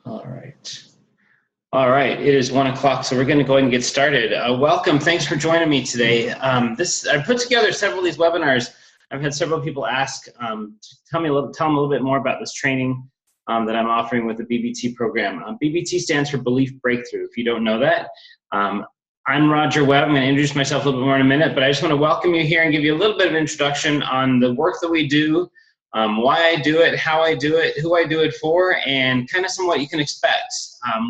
All right. All right. It is 1 o'clock, so we're going to go ahead and get started. Welcome. Thanks for joining me today. I put together several of these webinars. I've had several people ask to tell them a little bit more about this training that I'm offering with the BBT program. BBT stands for Belief Breakthrough. If you don't know that, I'm Roger Webb. I'm going to introduce myself a little bit more in a minute, but I just want to welcome you here and give you a little bit of an introduction on the work that we do. Why I do it, how I do it, who I do it for, and kind of some what you can expect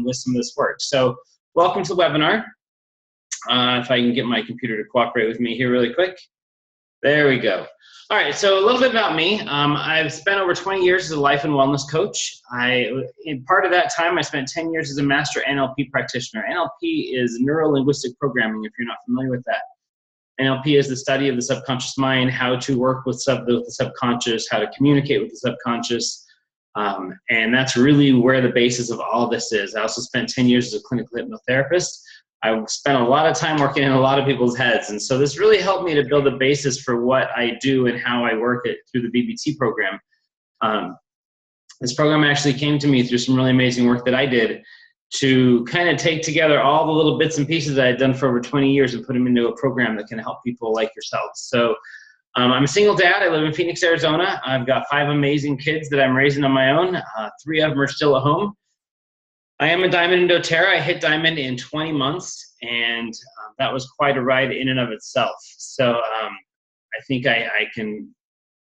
with some of this work. So welcome to the webinar. If I can get my computer to cooperate with me here really quick. There we go. All right, so a little bit about me. I've spent over 20 years as a life and wellness coach. In part of that time, I spent 10 years as a master NLP practitioner. NLP is neuro-linguistic programming, if you're not familiar with that. NLP is the study of the subconscious mind, how to work with the subconscious, how to communicate with the subconscious, and that's really where the basis of all of this is. I also spent 10 years as a clinical hypnotherapist. I spent a lot of time working in a lot of people's heads, and so this really helped me to build a basis for what I do and how I work it through the BBT program. This program actually came to me through some really amazing work that I did to kind of take together all the little bits and pieces that I'd done for over 20 years and put them into a program that can help people like yourselves. So I'm a single dad. I live in Phoenix, Arizona. I've got 5 amazing kids that I'm raising on my own. 3 of them are still at home. I am a diamond in doTERRA. I hit diamond in 20 months, and that was quite a ride in and of itself. So I think I can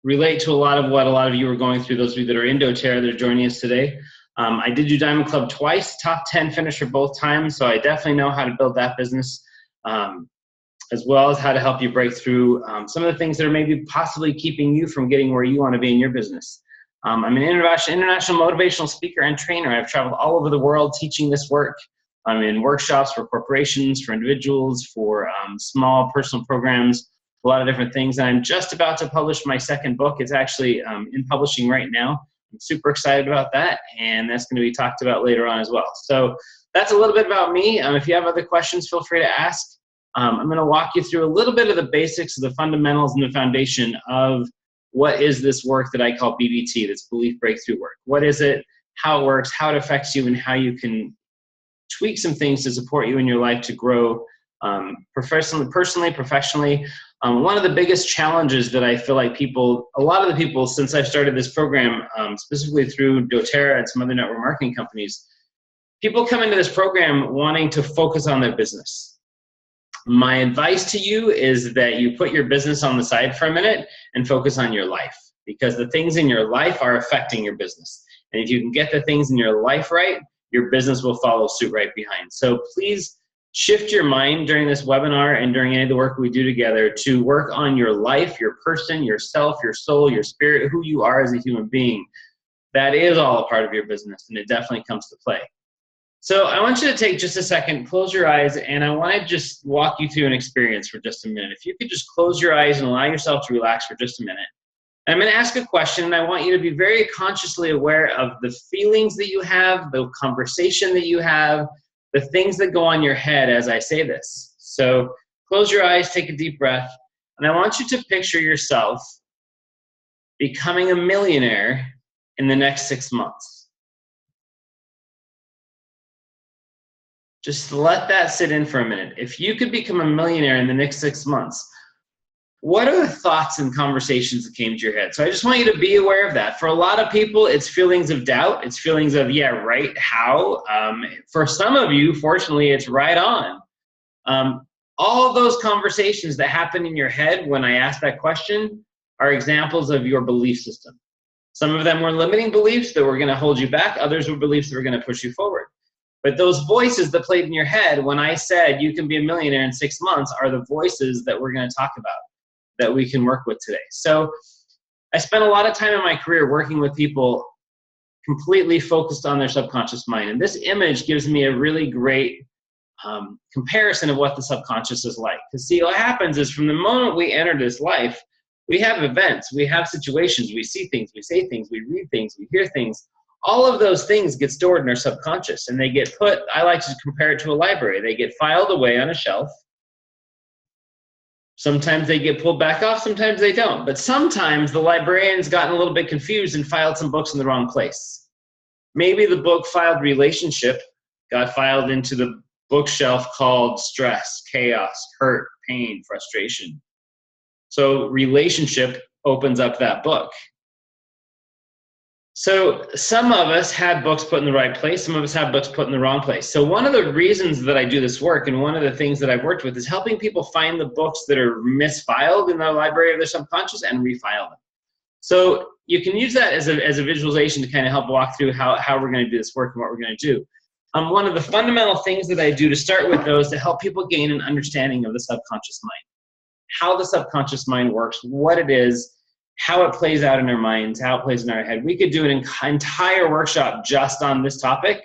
relate to a lot of what a lot of you are going through, those of you that are in doTERRA that are joining us today. I did do Diamond Club twice, top 10 finisher both times, so I definitely know how to build that business, as well as how to help you break through some of the things that are maybe possibly keeping you from getting where you want to be in your business. I'm an international motivational speaker and trainer. I've traveled all over the world teaching this work. I'm in workshops for corporations, for individuals, for small personal programs, a lot of different things. And I'm just about to publish my second book. It's actually in publishing right now. I'm super excited about that, and that's going to be talked about later on as well. So that's a little bit about me. If you have other questions, feel free to ask. I'm going to walk you through a little bit of the basics, of the fundamentals, and the foundation of what is this work that I call BBT, this Belief Breakthrough work. What is it, how it works, how it affects you, and how you can tweak some things to support you in your life to grow personally, professionally. One of the biggest challenges that I feel like a lot of the people, since I've started this program, specifically through doTERRA and some other network marketing companies, people come into this program wanting to focus on their business. My advice to you is that you put your business on the side for a minute and focus on your life, because the things in your life are affecting your business. And if you can get the things in your life right, your business will follow suit right behind. So please shift your mind during this webinar and during any of the work we do together to work on your life, your person, yourself, your soul, your spirit, who you are as a human being. That is all a part of your business, and it definitely comes to play. So I want you to take just a second, close your eyes, and I want to just walk you through an experience for just a minute. If you could just close your eyes and allow yourself to relax for just a minute. And I'm going to ask a question, and I want you to be very consciously aware of the feelings that you have, the conversation that you have, the things that go on your head as I say this. So close your eyes, take a deep breath, and I want you to picture yourself becoming a millionaire in the next 6 months. Just let that sit in for a minute. If you could become a millionaire in the next 6 months, what are the thoughts and conversations that came to your head? So I just want you to be aware of that. For a lot of people, it's feelings of doubt. It's feelings of, yeah, right, how? For some of you, fortunately, it's right on. All of those conversations that happen in your head when I ask that question are examples of your belief system. Some of them were limiting beliefs that were going to hold you back. Others were beliefs that were going to push you forward. But those voices that played in your head when I said you can be a millionaire in 6 months are the voices that we're going to talk about, that we can work with today. So I spent a lot of time in my career working with people completely focused on their subconscious mind. And this image gives me a really great comparison of what the subconscious is like. Because see, what happens is from the moment we enter this life, we have events, we have situations, we see things, we say things, we read things, we hear things. All of those things get stored in our subconscious, and they get put, I like to compare it to a library. They get filed away on a shelf. Sometimes they get pulled back off, sometimes they don't. But sometimes the librarian's gotten a little bit confused and filed some books in the wrong place. Maybe the book filed relationship got filed into the bookshelf called stress, chaos, hurt, pain, frustration. So relationship opens up that book. So some of us had books put in the right place. Some of us have books put in the wrong place. So one of the reasons that I do this work, and one of the things that I've worked with, is helping people find the books that are misfiled in their library of their subconscious and refile them. So you can use that as a visualization to kind of help walk through how we're going to do this work and what we're going to do. One of the fundamental things that I do to start with, though, is to help people gain an understanding of the subconscious mind, how the subconscious mind works, what it is, how it plays out in our minds, how it plays in our head. We could do an entire workshop just on this topic,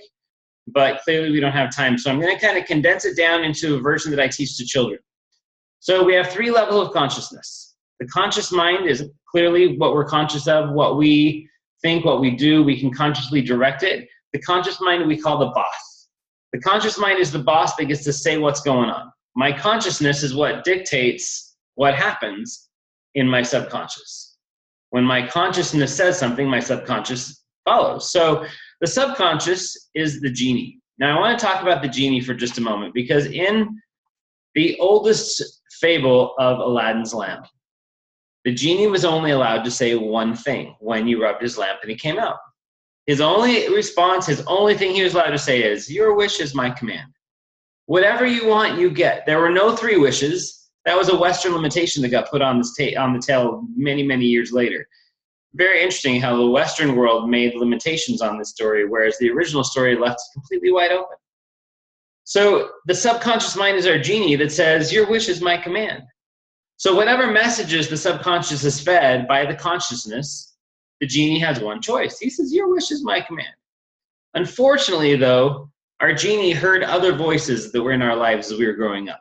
but clearly we don't have time. So I'm going to kind of condense it down into a version that I teach to children. So we have 3 levels of consciousness. The conscious mind is clearly what we're conscious of, what we think, what we do. We can consciously direct it. The conscious mind we call the boss. The conscious mind is the boss that gets to say what's going on. My consciousness is what dictates what happens in my subconscious. When my consciousness says something, my subconscious follows. So the subconscious is the genie. Now I want to talk about the genie for just a moment, because in the oldest fable of Aladdin's lamp, the genie was only allowed to say one thing when you rubbed his lamp and he came out. His only response, his only thing he was allowed to say is, "Your wish is my command." Whatever you want, you get. There were no 3 wishes. That was a Western limitation that got put on the tail many, many years later. Very interesting how the Western world made limitations on this story, whereas the original story left it completely wide open. So the subconscious mind is our genie that says, "Your wish is my command." So whatever messages the subconscious is fed by the consciousness, the genie has one choice. He says, "Your wish is my command." Unfortunately, though, our genie heard other voices that were in our lives as we were growing up.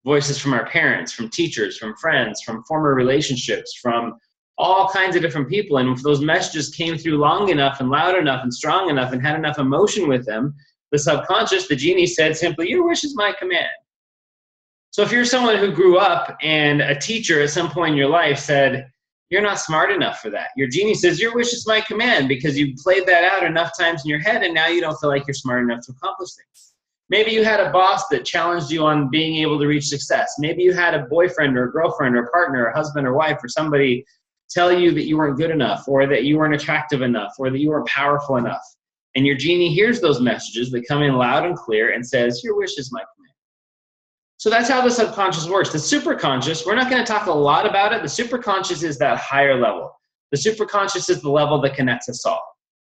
Voices from our parents, from teachers, from friends, from former relationships, from all kinds of different people. And if those messages came through long enough and loud enough and strong enough and had enough emotion with them, the subconscious, the genie, said simply, "Your wish is my command." So if you're someone who grew up and a teacher at some point in your life said, "You're not smart enough for that," your genie says, "Your wish is my command," because you played that out enough times in your head and now you don't feel like you're smart enough to accomplish things. Maybe you had a boss that challenged you on being able to reach success. Maybe you had a boyfriend or a girlfriend or partner or husband or wife or somebody tell you that you weren't good enough, or that you weren't attractive enough, or that you weren't powerful enough. And your genie hears those messages that come in loud and clear and says, "Your wish is my command." So that's how the subconscious works. The superconscious, we're not going to talk a lot about it. The superconscious is that higher level. The superconscious is the level that connects us all.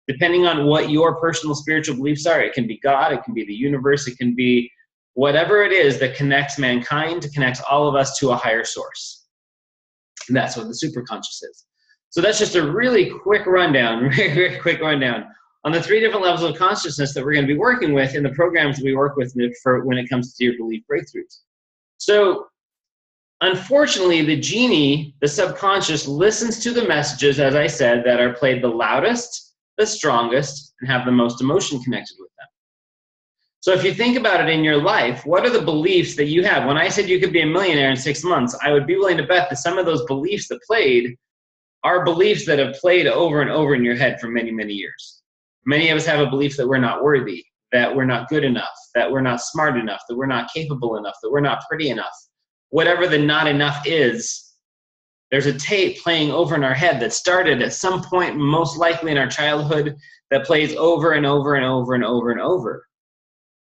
Depending on what your personal spiritual beliefs are, it can be God, it can be the universe, it can be whatever it is that connects mankind, connects all of us to a higher source. And that's what the superconscious is. So that's just a really quick rundown, very quick rundown on the 3 different levels of consciousness that we're going to be working with in the programs that we work with for when it comes to your belief breakthroughs. So unfortunately, the genie, the subconscious, listens to the messages, as I said, that are played the loudest, the strongest, and have the most emotion connected with them. So if you think about it in your life, what are the beliefs that you have? When I said you could be a millionaire in 6 months, I would be willing to bet that some of those beliefs that played are beliefs that have played over and over in your head for many, many years. Many of us have a belief that we're not worthy, that we're not good enough, that we're not smart enough, that we're not capable enough, that we're not pretty enough. Whatever the not enough is, there's a tape playing over in our head that started at some point, most likely in our childhood, that plays over and over and over and over and over.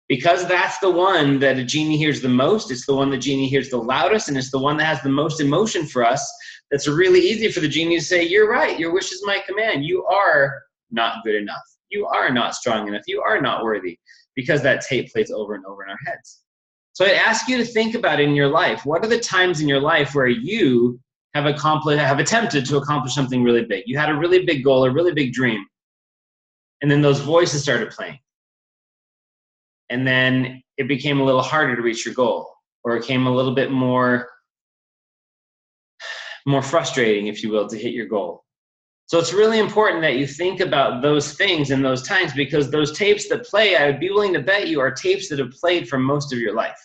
Because that's the one that a genie hears the most, it's the one the genie hears the loudest, and it's the one that has the most emotion for us. That's really easy for the genie to say, "You're right, your wish is my command. You are not good enough. You are not strong enough. You are not worthy," because that tape plays over and over in our heads. So I ask you to think about in your life, what are the times in your life where you have attempted to accomplish something really big? You had a really big goal, a really big dream, and then those voices started playing. And then it became a little harder to reach your goal, or it became a little bit more frustrating, if you will, to hit your goal. So it's really important that you think about those things in those times, because those tapes that play, I would be willing to bet you, are tapes that have played for most of your life.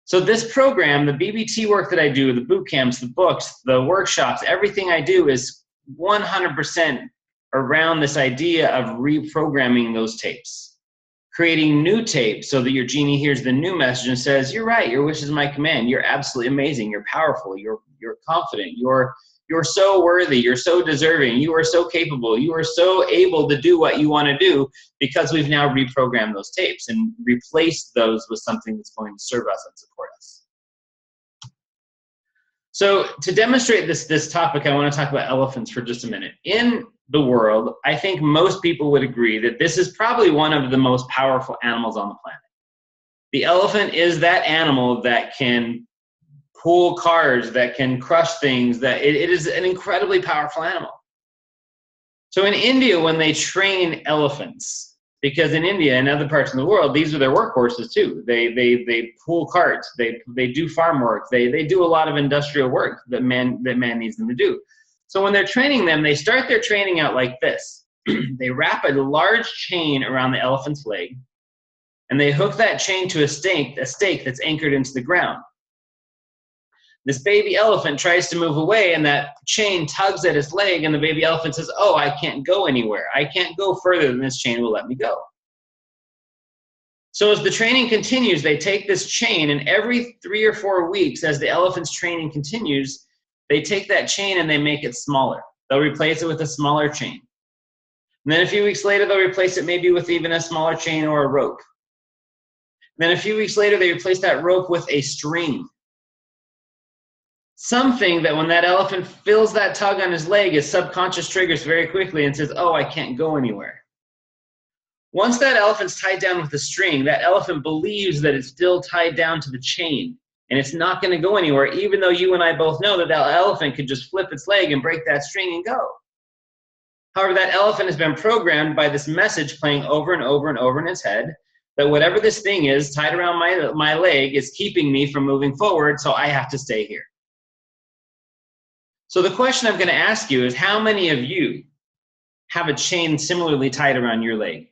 So this program, the BBT work that I do, the boot camps, the books, the workshops, everything I do is 100% around this idea of reprogramming those tapes, creating new tapes so that your genie hears the new message and says, you're right, your wish is my command. You're absolutely amazing. You're powerful. You're confident. You're so worthy. You're so deserving. You are so capable. You are so able to do what you want to do, because we've now reprogrammed those tapes and replaced those with something that's going to serve us and support us. So to demonstrate this topic, I want to talk about elephants for just a minute. In the world, I think most people would agree that this is probably one of the most powerful animals on the planet. The elephant is that animal that can pull cars, that can crush things, that it is an incredibly powerful animal. So in India, when they train elephants, because in India and other parts of the world, these are their workhorses too. They pull carts, they do farm work, they do a lot of industrial work that man needs them to do. So when they're training them, they start their training out like this. They wrap a large chain around the elephant's leg, and they hook that chain to a stake that's anchored into the ground. This baby elephant tries to move away, and that chain tugs at his leg, and the baby elephant says, oh, I can't go anywhere. I can't go further than this chain will let me go. So as the training continues, they take this chain, and every 3 or 4 weeks, as the elephant's training continues, they take that chain and they make it smaller. They'll replace it with a smaller chain. And then a few weeks later, they'll replace it maybe with even a smaller chain or a rope. And then a few weeks later, they replace that rope with a string. Something that when that elephant feels that tug on his leg, his subconscious triggers very quickly and says, oh, I can't go anywhere. Once that elephant's tied down with the string, that elephant believes that it's still tied down to the chain, and it's not going to go anywhere, even though you and I both know that that elephant could just flip its leg and break that string and go. However, that elephant has been programmed by this message playing over and over and over in its head that whatever this thing is tied around my leg is keeping me from moving forward, so I have to stay here. So the question I'm going to ask you is, how many of you have a chain similarly tied around your leg?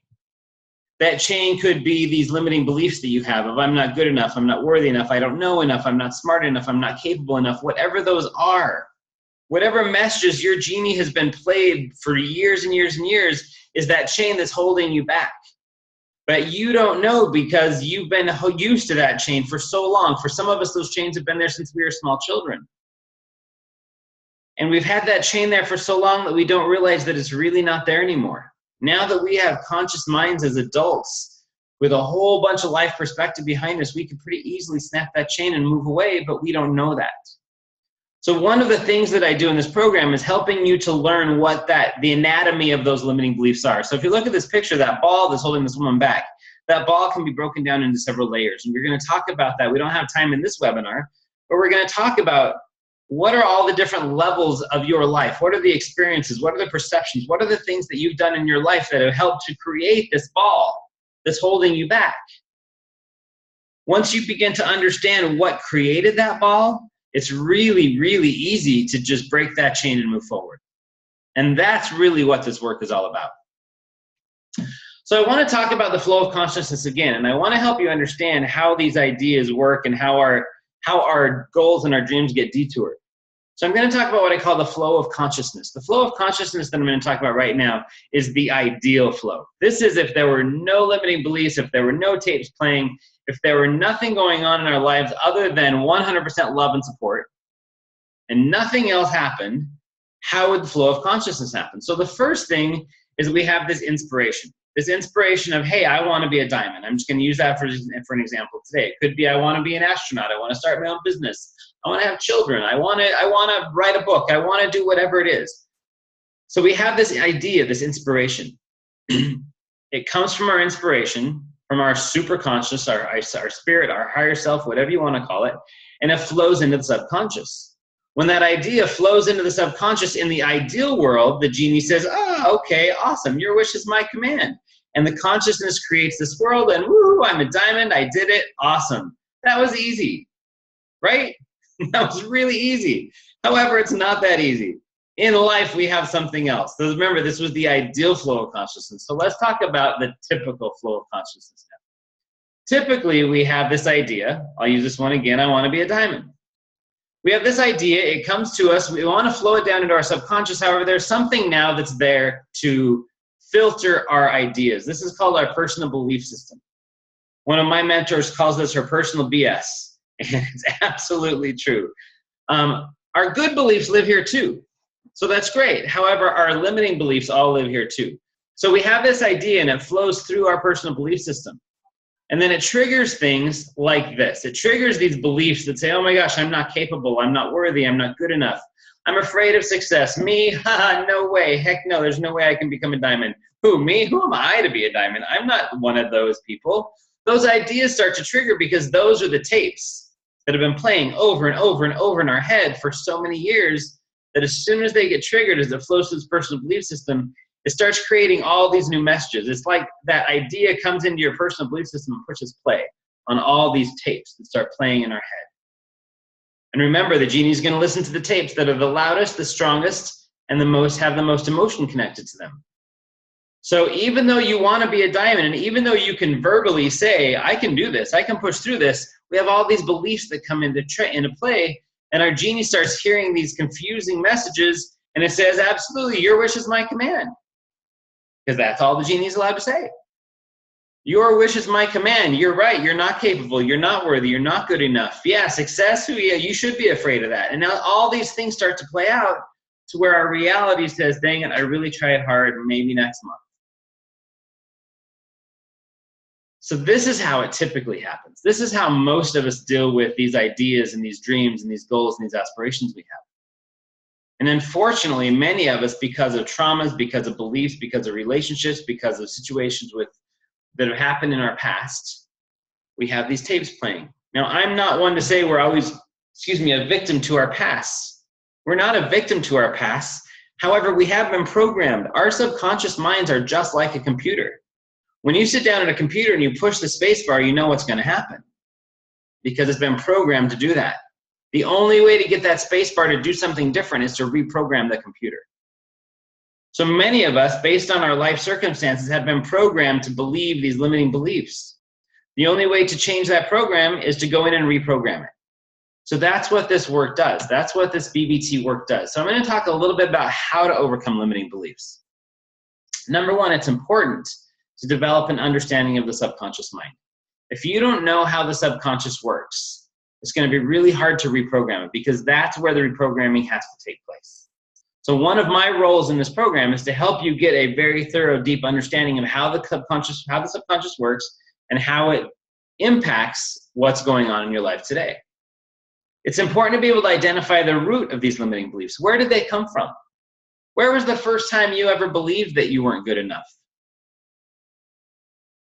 That chain could be these limiting beliefs that you have of I'm not good enough, I'm not worthy enough, I don't know enough, I'm not smart enough, I'm not capable enough, whatever those are. Whatever messages your genie has been played for years and years and years is that chain that's holding you back. But you don't know because you've been used to that chain for so long. For some of us, those chains have been there since we were small children. And we've had that chain there for so long that we don't realize that it's really not there anymore. Now that we have conscious minds as adults with a whole bunch of life perspective behind us, we can pretty easily snap that chain and move away, but we don't know that. So one of the things that I do in this program is helping you to learn what the anatomy of those limiting beliefs are. So if you look at this picture, that ball that's holding this woman back, that ball can be broken down into several layers. And we're going to talk about that. We don't have time in this webinar, but we're going to talk about what are all the different levels of your life? What are the experiences? What are the perceptions? What are the things that you've done in your life that have helped to create this ball that's holding you back? Once you begin to understand what created that ball, it's really, really easy to just break that chain and move forward. And that's really what this work is all about. So I want to talk about the flow of consciousness again, and I want to help you understand how these ideas work and how our goals and our dreams get detoured. So I'm going to talk about what I call the flow of consciousness. The flow of consciousness that I'm going to talk about right now is the ideal flow. This is if there were no limiting beliefs, if there were no tapes playing, if there were nothing going on in our lives other than 100% love and support, and nothing else happened, how would the flow of consciousness happen? So the first thing is we have this inspiration. This inspiration of, hey, I want to be a diamond. I'm just going to use that for an example today. It could be I want to be an astronaut. I want to start my own business. I want to have children. I want to write a book. I want to do whatever it is. So we have this idea, this inspiration. It comes from our inspiration, from our superconscious, our spirit, our higher self, whatever you want to call it, and it flows into the subconscious. When that idea flows into the subconscious in the ideal world, the genie says, oh, okay, awesome. Your wish is my command. And the consciousness creates this world, and woo, I'm a diamond. I did it. Awesome. That was easy, right? That was really easy. However, it's not that easy. In life, we have something else. So remember, this was the ideal flow of consciousness. So let's talk about the typical flow of consciousness now. Typically, we have this idea. I'll use this one again. I want to be a diamond. We have this idea, it comes to us, we want to flow it down into our subconscious. However, there's something now that's there to filter our ideas. This is called our personal belief system. One of my mentors calls this her personal BS. And it's absolutely true. Our good beliefs live here too. So that's great. However, our limiting beliefs all live here too. So we have this idea and it flows through our personal belief system. And then it triggers things like this. It triggers these beliefs that say, oh my gosh, I'm not capable, I'm not worthy, I'm not good enough. I'm afraid of success. Me? Haha, no way. Heck no, there's no way I can become a diamond. Who, me? Who am I to be a diamond? I'm not one of those people. Those ideas start to trigger because those are the tapes that have been playing over and over and over in our head for so many years that as soon as they get triggered, as it flows through this personal belief system, it starts creating all these new messages. It's like that idea comes into your personal belief system and pushes play on all these tapes that start playing in our head. And remember, the genie's going to listen to the tapes that are the loudest, the strongest, and have the most emotion connected to them. So even though you want to be a diamond, and even though you can verbally say, I can do this, I can push through this, we have all these beliefs that come into play, and our genie starts hearing these confusing messages, and it says, absolutely, your wish is my command. Because that's all the genie's allowed to say. Your wish is my command. You're right. You're not capable. You're not worthy. You're not good enough. Yeah, success. Yeah, you should be afraid of that. And now all these things start to play out to where our reality says, dang it, I really tried hard, maybe next month. So this is how it typically happens. This is how most of us deal with these ideas and these dreams and these goals and these aspirations we have. And unfortunately, many of us, because of traumas, because of beliefs, because of relationships, because of situations that have happened in our past, we have these tapes playing. Now, I'm not one to say we're always, a victim to our past. We're not a victim to our past. However, we have been programmed. Our subconscious minds are just like a computer. When you sit down at a computer and you push the space bar, you know what's going to happen because it's been programmed to do that. The only way to get that space bar to do something different is to reprogram the computer. So many of us, based on our life circumstances, have been programmed to believe these limiting beliefs. The only way to change that program is to go in and reprogram it. So that's what this work does. That's what this BBT work does. So I'm going to talk a little bit about how to overcome limiting beliefs. Number one, it's important to develop an understanding of the subconscious mind. If you don't know how the subconscious works, it's going to be really hard to reprogram it because that's where the reprogramming has to take place. So one of my roles in this program is to help you get a very thorough, deep understanding of how the subconscious works and how it impacts what's going on in your life today. It's important to be able to identify the root of these limiting beliefs. Where did they come from? Where was the first time you ever believed that you weren't good enough?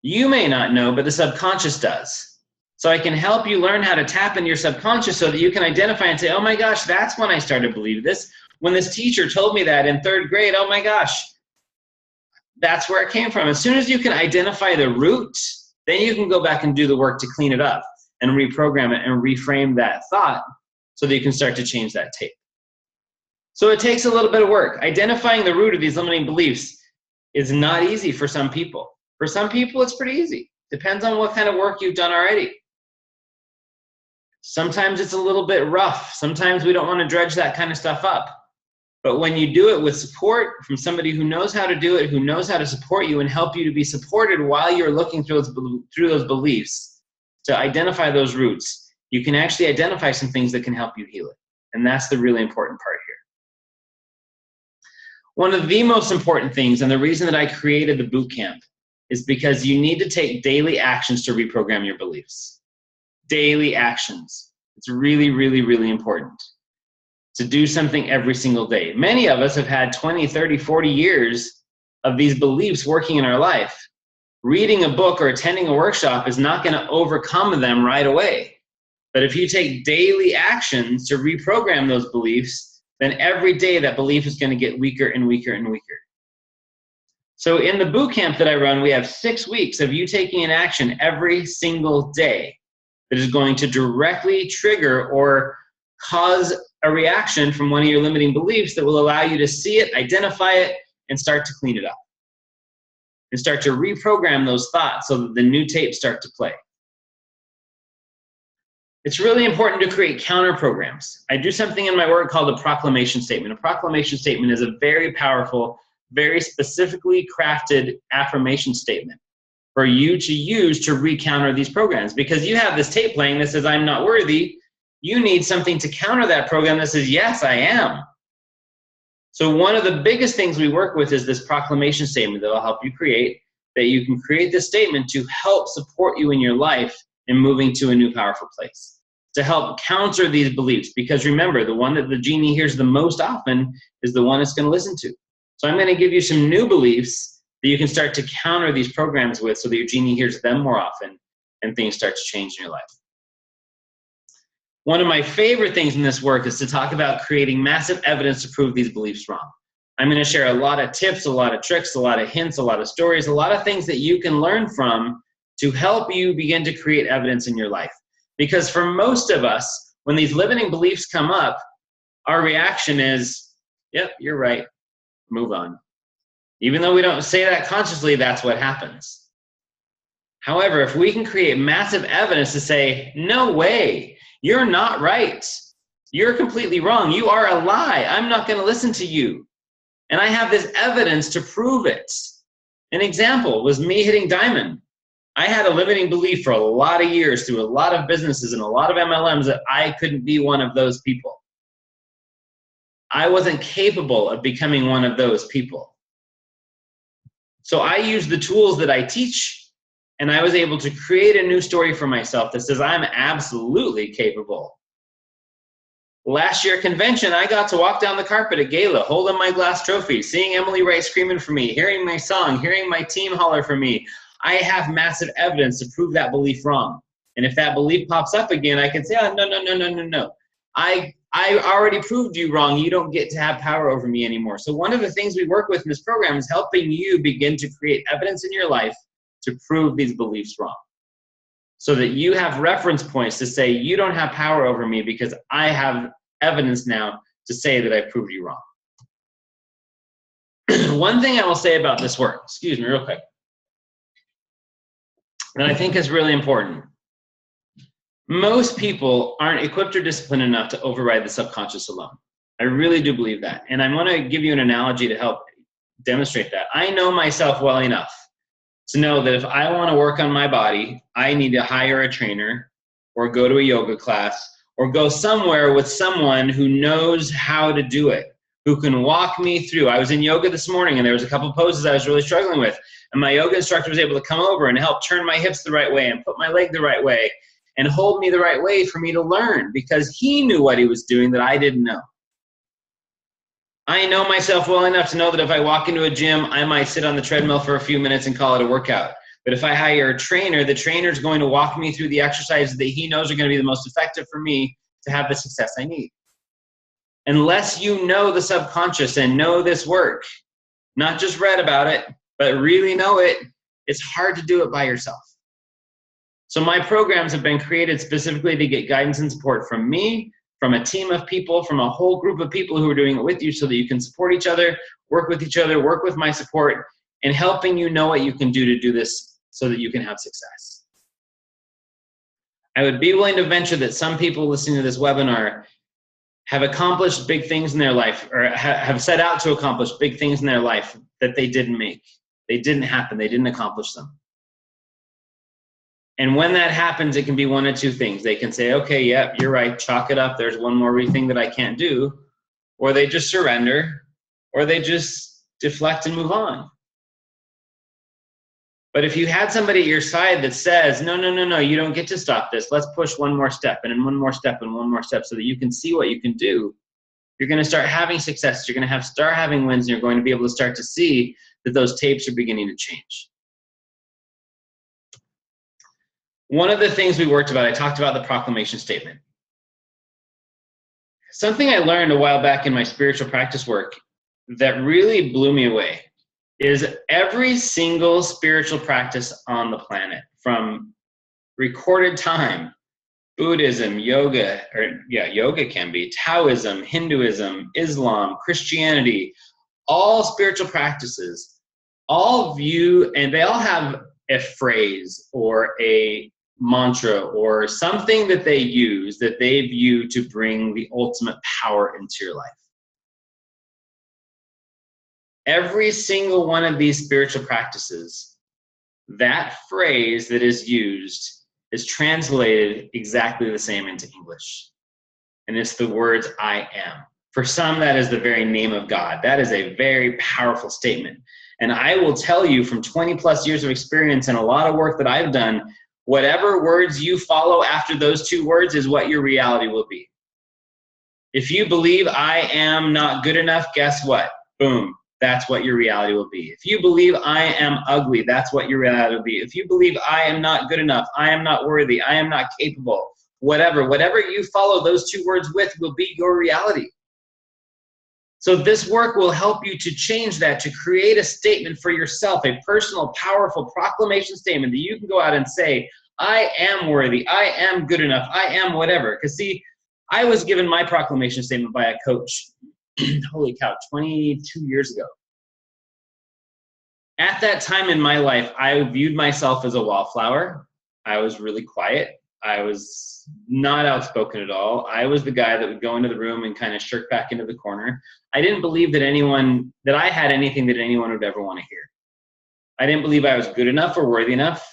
You may not know, but the subconscious does. So I can help you learn how to tap into your subconscious so that you can identify and say, oh my gosh, that's when I started believing this. When this teacher told me that in 3rd grade, oh my gosh, that's where it came from. As soon as you can identify the root, then you can go back and do the work to clean it up and reprogram it and reframe that thought so that you can start to change that tape. So it takes a little bit of work. Identifying the root of these limiting beliefs is not easy for some people. For some people, it's pretty easy. Depends on what kind of work you've done already. Sometimes it's a little bit rough. Sometimes we don't want to dredge that kind of stuff up. But when you do it with support from somebody who knows how to do it, who knows how to support you and help you to be supported while you're looking through those beliefs to identify those roots, you can actually identify some things that can help you heal it. And that's the really important part here. One of the most important things, and the reason that I created the boot camp, is because you need to take daily actions to reprogram your beliefs. Daily actions. It's really, really, really important to do something every single day. Many of us have had 20, 30, 40 years of these beliefs working in our life. Reading a book or attending a workshop is not going to overcome them right away. But if you take daily actions to reprogram those beliefs, then every day that belief is going to get weaker and weaker and weaker. So in the boot camp that I run, we have 6 weeks of you taking an action every single day that is going to directly trigger or cause a reaction from one of your limiting beliefs that will allow you to see it, identify it, and start to clean it up. And start to reprogram those thoughts so that the new tapes start to play. It's really important to create counter programs. I do something in my work called a proclamation statement. A proclamation statement is a very powerful, very specifically crafted affirmation statement for you to use to recounter these programs. Because you have this tape playing that says, I'm not worthy. You need something to counter that program that says, yes, I am. So one of the biggest things we work with is this proclamation statement that will help you create, that you can create this statement to help support you in your life in moving to a new powerful place, to help counter these beliefs. Because remember, the one that the genie hears the most often is the one it's going to listen to. So I'm going to give you some new beliefs that you can start to counter these programs with so that your genie hears them more often and things start to change in your life. One of my favorite things in this work is to talk about creating massive evidence to prove these beliefs wrong. I'm going to share a lot of tips, a lot of tricks, a lot of hints, a lot of stories, a lot of things that you can learn from to help you begin to create evidence in your life. Because for most of us, when these limiting beliefs come up, our reaction is, yep, you're right, move on. Even though we don't say that consciously, that's what happens. However, if we can create massive evidence to say, no way, you're not right. You're completely wrong. You are a lie. I'm not going to listen to you. And I have this evidence to prove it. An example was me hitting diamond. I had a limiting belief for a lot of years through a lot of businesses and a lot of MLMs that I couldn't be one of those people. I wasn't capable of becoming one of those people. So I used the tools that I teach, and I was able to create a new story for myself that says I'm absolutely capable. Last year at convention, I got to walk down the carpet at Gala, holding my glass trophy, seeing Emily Wright screaming for me, hearing my song, hearing my team holler for me. I have massive evidence to prove that belief wrong. And if that belief pops up again, I can say, oh, no. I already proved you wrong. You don't get to have power over me anymore. So one of the things we work with in this program is helping you begin to create evidence in your life to prove these beliefs wrong, so that you have reference points to say, you don't have power over me because I have evidence now to say that I proved you wrong. One thing I will say about this work, excuse me real quick, that I think is really important. Most people aren't equipped or disciplined enough to override the subconscious alone. I really do believe that. And I'm going to give you an analogy to help demonstrate that. I know myself well enough to know that if I want to work on my body, I need to hire a trainer or go to a yoga class or go somewhere with someone who knows how to do it, who can walk me through. I was in yoga this morning and there was a couple poses I was really struggling with. And my yoga instructor was able to come over and help turn my hips the right way and put my leg the right way and hold me the right way for me to learn, because he knew what he was doing that I didn't know. I know myself well enough to know that if I walk into a gym, I might sit on the treadmill for a few minutes and call it a workout. But if I hire a trainer, the trainer is going to walk me through the exercises that he knows are going to be the most effective for me to have the success I need. Unless you know the subconscious and know this work, not just read about it, but really know it, it's hard to do it by yourself. So my programs have been created specifically to get guidance and support from me, from a team of people, from a whole group of people who are doing it with you so that you can support each other, work with my support, and helping you know what you can do to do this so that you can have success. I would be willing to venture that some people listening to this webinar have accomplished big things in their life, or have set out to accomplish big things in their life that they didn't make. They didn't happen. They didn't accomplish them. And when that happens, it can be one of two things. They can say, okay, yep, you're right, chalk it up. There's one more thing that I can't do. Or they just surrender, or they just deflect and move on. But if you had somebody at your side that says, no, you don't get to stop this. Let's push one more step and then one more step and one more step so that you can see what you can do, you're going to start having success. You're going to start having wins, and you're going to be able to start to see that those tapes are beginning to change. One of the things we worked about, I talked about the proclamation statement. Something I learned a while back in my spiritual practice work that really blew me away is every single spiritual practice on the planet, from recorded time, Buddhism, yoga, yoga can be, Taoism, Hinduism, Islam, Christianity, all spiritual practices, all view, and they all have a phrase or a mantra or something that they use that they view to bring the ultimate power into your life. Every single one of these spiritual practices, that phrase that is used is translated exactly the same into English. And it's the words, I am. For some, that is the very name of God. That is a very powerful statement. And I will tell you from 20 plus years of experience and a lot of work that I've done, whatever words you follow after those two words is what your reality will be. If you believe I am not good enough, guess what? Boom. That's what your reality will be. If you believe I am ugly, that's what your reality will be. If you believe I am not good enough, I am not worthy, I am not capable, whatever you follow those two words with will be your reality. So this work will help you to change that, to create a statement for yourself, a personal, powerful proclamation statement that you can go out and say, I am worthy, I am good enough, I am whatever. Because see, I was given my proclamation statement by a coach, holy cow, 22 years ago. At that time in my life, I viewed myself as a wallflower. I was really quiet. I was not outspoken at all. I was the guy that would go into the room and kind of shirk back into the corner. I didn't believe that I had anything that anyone would ever want to hear. I didn't believe I was good enough or worthy enough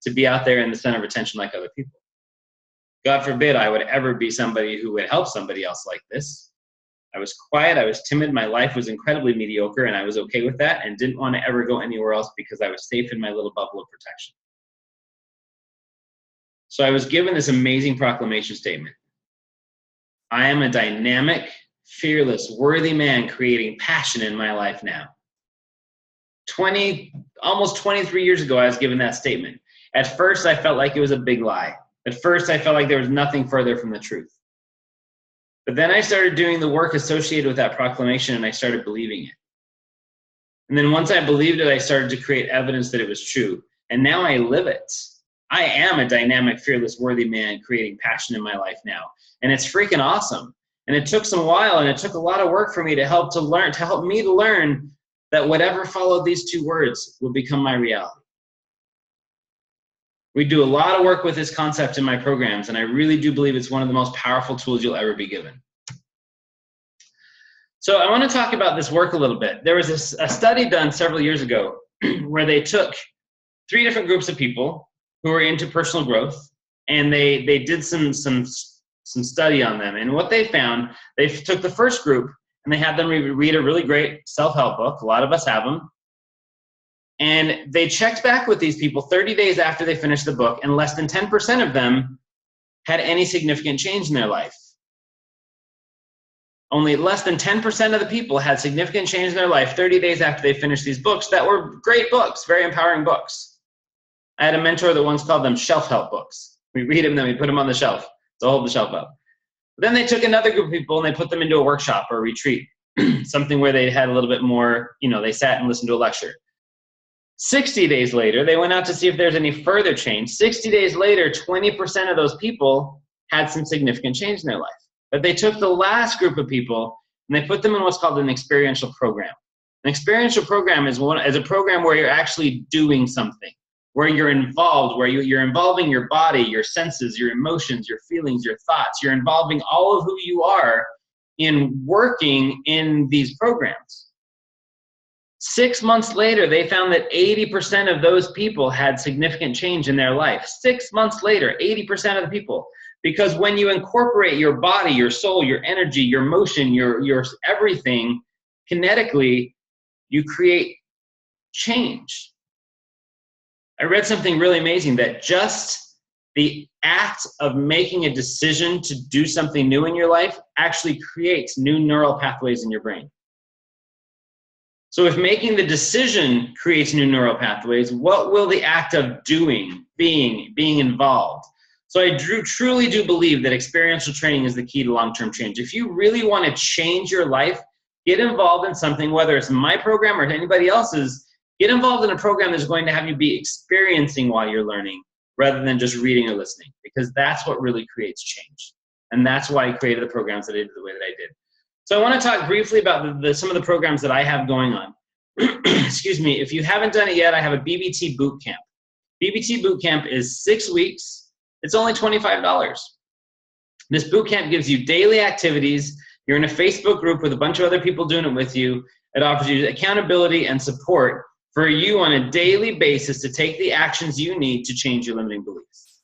to be out there in the center of attention like other people. God forbid I would ever be somebody who would help somebody else like this. I was quiet, I was timid, my life was incredibly mediocre, and I was okay with that and didn't want to ever go anywhere else because I was safe in my little bubble of protection. So I was given this amazing proclamation statement. I am a dynamic, fearless, worthy man creating passion in my life now. Almost 23 years ago, I was given that statement. At first, I felt like it was a big lie. At first, I felt like there was nothing further from the truth. But then I started doing the work associated with that proclamation, and I started believing it. And then once I believed it, I started to create evidence that it was true. And now I live it. I am a dynamic, fearless, worthy man creating passion in my life now. And it's freaking awesome. And it took some while, and it took a lot of work for me to help me to learn that whatever followed these two words will become my reality. We do a lot of work with this concept in my programs, and I really do believe it's one of the most powerful tools you'll ever be given. So I want to talk about this work a little bit. There was a study done several years ago where they took 3 different groups of people who were into personal growth, and they did some study on them. And what they found, they took the first group and they had them read a really great self-help book. A lot of us have them. And they checked back with these people 30 days after they finished the book, and less than 10% of them had any significant change in their life. Only less than 10% of the people had significant change in their life 30 days after they finished these books that were great books, very empowering books. I had a mentor that once called them shelf help books. We read them, then we put them on the shelf to hold the shelf up. But then they took another group of people and they put them into a workshop or a retreat, something where they had a little bit more, they sat and listened to a lecture. 60 days later, they went out to see if there's any further change. 60 days later, 20% of those people had some significant change in their life. But they took the last group of people and they put them in what's called an experiential program. An experiential program is a program where you're actually doing something, where you're involved, where you're involving your body, your senses, your emotions, your feelings, your thoughts. You're involving all of who you are in working in these programs. 6 months later, they found that 80% of those people had significant change in their life. 6 months later, 80% of the people. Because when you incorporate your body, your soul, your energy, your motion, your everything, kinetically, you create change. I read something really amazing that just the act of making a decision to do something new in your life actually creates new neural pathways in your brain. So if making the decision creates new neural pathways, what will the act of doing, being involved? So I truly do believe that experiential training is the key to long-term change. If you really want to change your life, get involved in something, whether it's my program or anybody else's. Get involved in a program that's going to have you be experiencing while you're learning rather than just reading or listening, because that's what really creates change. And that's why I created the programs that I did the way that I did. So I want to talk briefly about some of the programs that I have going on. Excuse me. If you haven't done it yet, I have a BBT boot camp. BBT boot camp is 6 weeks It's only $25. This boot camp gives you daily activities. You're in a Facebook group with a bunch of other people doing it with you. It offers you accountability and support for you on a daily basis to take the actions you need to change your limiting beliefs.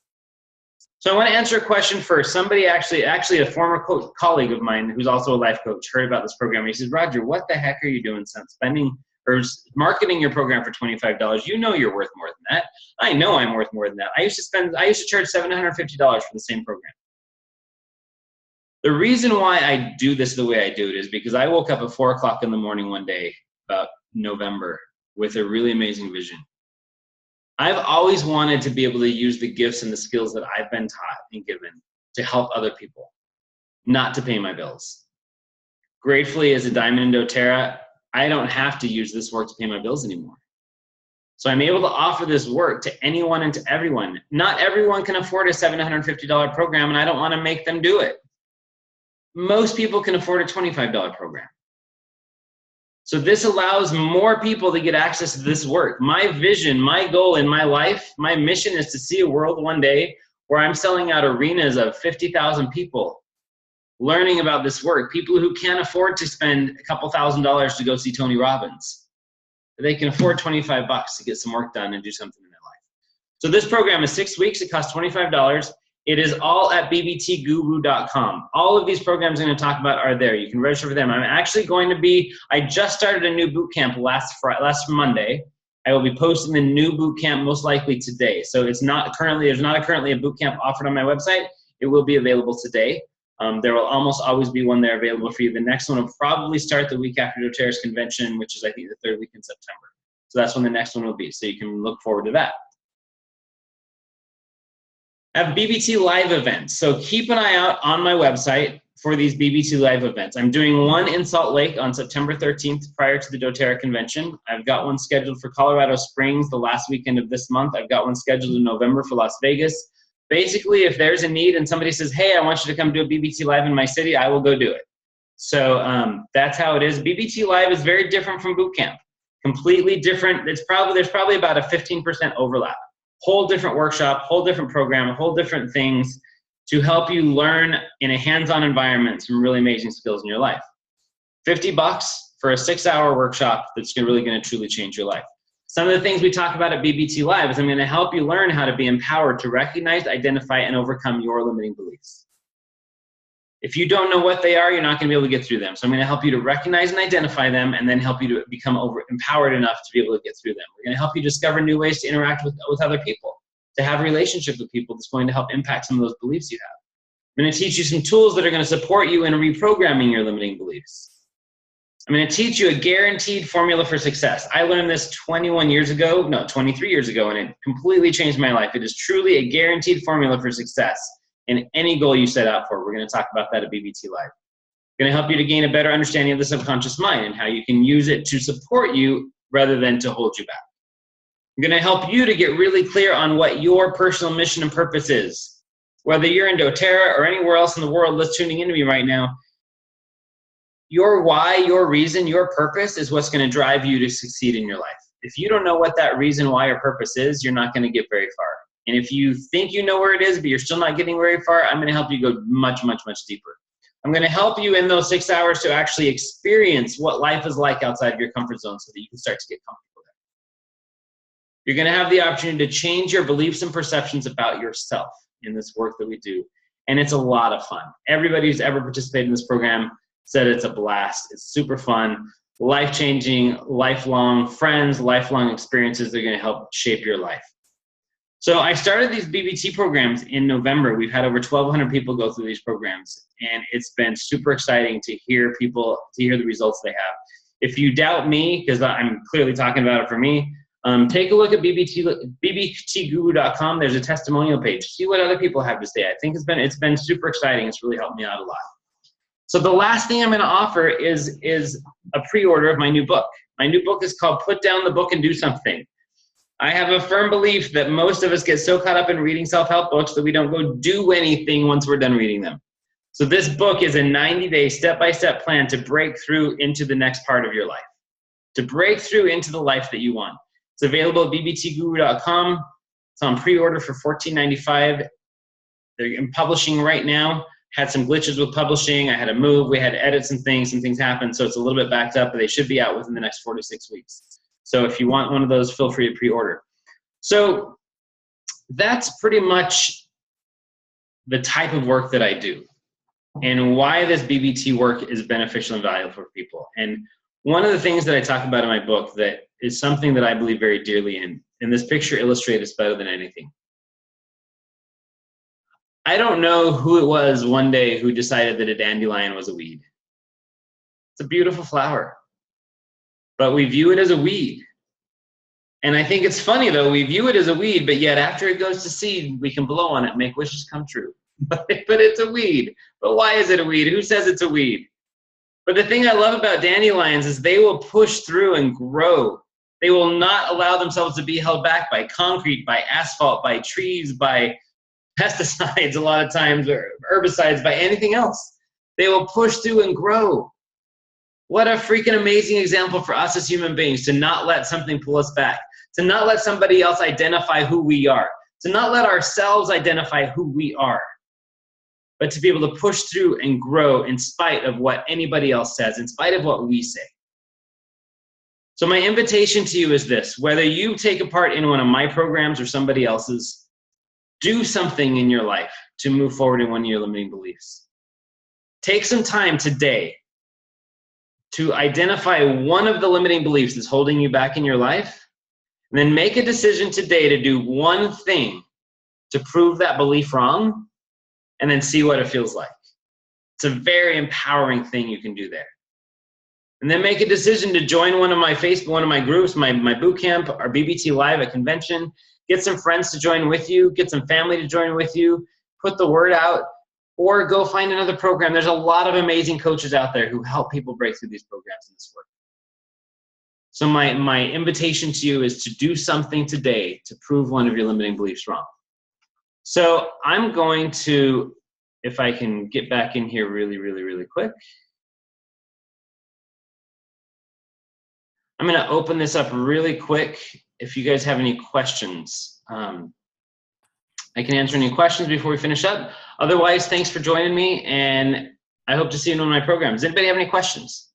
So I want to answer a question first. Somebody actually a former colleague of mine who's also a life coach heard about this program. He says, Roger, what the heck are you doing spending or marketing your program for $25? You know you're worth more than that. I know I'm worth more than that. I used to charge $750 for the same program. The reason why I do this the way I do it is because I woke up at 4 o'clock in the morning one day, about November, with a really amazing vision. I've always wanted to be able to use the gifts and the skills that I've been taught and given to help other people, not to pay my bills. Gratefully, as a diamond in doTERRA, I don't have to use this work to pay my bills anymore. So I'm able to offer this work to anyone and to everyone. Not everyone can afford a $750 program, and I don't want to make them do it. Most people can afford a $25 program. So this allows more people to get access to this work. My vision, my goal in my life, my mission is to see a world one day where I'm selling out arenas of 50,000 people learning about this work. People who can't afford to spend a couple $1,000s to go see Tony Robbins. They can afford $25 to get some work done and do something in their life. So this program is 6 weeks. It costs $25. It is all at bbtguru.com. All of these programs I'm going to talk about are there. You can register for them. I'm actually going to be, I just started a new boot camp last Monday. I will be posting the new boot camp most likely today. So there's not currently a boot camp offered on my website. It will be available today. There will almost always be one there available for you. The next one will probably start the week after doTERRA's convention, which is I think the 3rd week in September. So that's when the next one will be. So you can look forward to that. I have BBT live events. So keep an eye out on my website for these BBT live events. I'm doing one in Salt Lake on September 13th prior to the doTERRA convention. I've got one scheduled for Colorado Springs the last weekend of this month. I've got one scheduled in November for Las Vegas. Basically, if there's a need and somebody says, hey, I want you to come do a BBT live in my city, I will go do it. So that's how it is. BBT live is very different from boot camp. Completely different. There's probably about a 15% overlap. Whole different workshop, whole different program, whole different things to help you learn in a hands-on environment some really amazing skills in your life. $50 for a 6-hour workshop that's really going to truly change your life. Some of the things we talk about at BBT Live is I'm going to help you learn how to be empowered to recognize, identify, and overcome your limiting beliefs. If you don't know what they are, you're not going to be able to get through them. So I'm going to help you to recognize and identify them and then help you to become empowered enough to be able to get through them. We're going to help you discover new ways to interact with other people, to have relationships with people that's going to help impact some of those beliefs you have. I'm going to teach you some tools that are going to support you in reprogramming your limiting beliefs. I'm going to teach you a guaranteed formula for success. I learned this 23 years ago, and it completely changed my life. It is truly a guaranteed formula for success in any goal you set out for. We're going to talk about that at BBT Live. I'm going to help you to gain a better understanding of the subconscious mind and how you can use it to support you rather than to hold you back. I'm going to help you to get really clear on what your personal mission and purpose is. Whether you're in doTERRA or anywhere else in the world that's tuning into me right now, your why, your reason, your purpose is what's going to drive you to succeed in your life. If you don't know what that reason, why, or purpose is, you're not going to get very far. And if you think you know where it is, but you're still not getting very far, I'm going to help you go much, much, much deeper. I'm going to help you in those 6 hours to actually experience what life is like outside of your comfort zone so that you can start to get comfortable there. You're going to have the opportunity to change your beliefs and perceptions about yourself in this work that we do. And it's a lot of fun. Everybody who's ever participated in this program said it's a blast. It's super fun, life-changing, lifelong friends, lifelong experiences that are going to help shape your life. So I started these BBT programs in November. We've had over 1,200 people go through these programs, and it's been super exciting to hear the results they have. If you doubt me, because I'm clearly talking about it for me, take a look at bbtguru.com. There's a testimonial page. See what other people have to say. I think it's been super exciting. It's really helped me out a lot. So the last thing I'm going to offer is a pre-order of my new book. My new book is called Put Down the Book and Do Something. I have a firm belief that most of us get so caught up in reading self-help books that we don't go do anything once we're done reading them. So this book is a 90-day step-by-step plan to break through into the next part of your life, to break through into the life that you want. It's available at bbtguru.com. It's on pre-order for $14.95. they're in publishing right now. Had some glitches with publishing. I had to move. We had to edit some things happened. So it's a little bit backed up, but they should be out within the next 4 to 6 weeks. So if you want one of those, feel free to pre-order. So that's pretty much the type of work that I do and why this BBT work is beneficial and valuable for people. And one of the things that I talk about in my book that is something that I believe very dearly in, and this picture illustrates this better than anything. I don't know who it was one day who decided that a dandelion was a weed. It's a beautiful flower, but we view it as a weed. And I think it's funny though, we view it as a weed, but yet after it goes to seed, we can blow on it, make wishes come true. But it's a weed. But why is it a weed? Who says it's a weed? But the thing I love about dandelions is they will push through and grow. They will not allow themselves to be held back by concrete, by asphalt, by trees, by pesticides a lot of times, or herbicides, by anything else. They will push through and grow. What a freaking amazing example for us as human beings to not let something pull us back, to not let somebody else identify who we are, to not let ourselves identify who we are, but to be able to push through and grow in spite of what anybody else says, in spite of what we say. So my invitation to you is this: whether you take a part in one of my programs or somebody else's, do something in your life to move forward in one of your limiting beliefs. Take some time today to identify one of the limiting beliefs that's holding you back in your life, and then make a decision today to do one thing to prove that belief wrong, and then see what it feels like. It's a very empowering thing you can do there. And then make a decision to join one of my groups, my boot camp, our BBT Live at convention. Get some friends to join with you, get some family to join with you, put the word out, or go find another program. There's a lot of amazing coaches out there who help people break through these programs and this work. So my invitation to you is to do something today to prove one of your limiting beliefs wrong. So I'm going to, if I can get back in here really quick. I'm going to open this up really quick. If you guys have any questions, I can answer any questions before we finish up. Otherwise, thanks for joining me, and I hope to see you in one of my programs. Does anybody have any questions?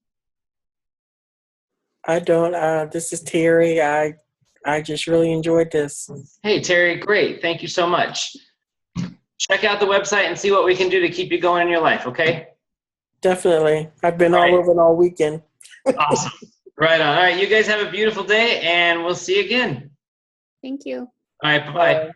I don't. This is Terry. I just really enjoyed this. Hey, Terry, great. Thank you so much. Check out the website and see what we can do to keep you going in your life, okay? Definitely. I've been all over all weekend. Awesome. Right on. All right, you guys have a beautiful day, and we'll see you again. Thank you. All right, bye-bye.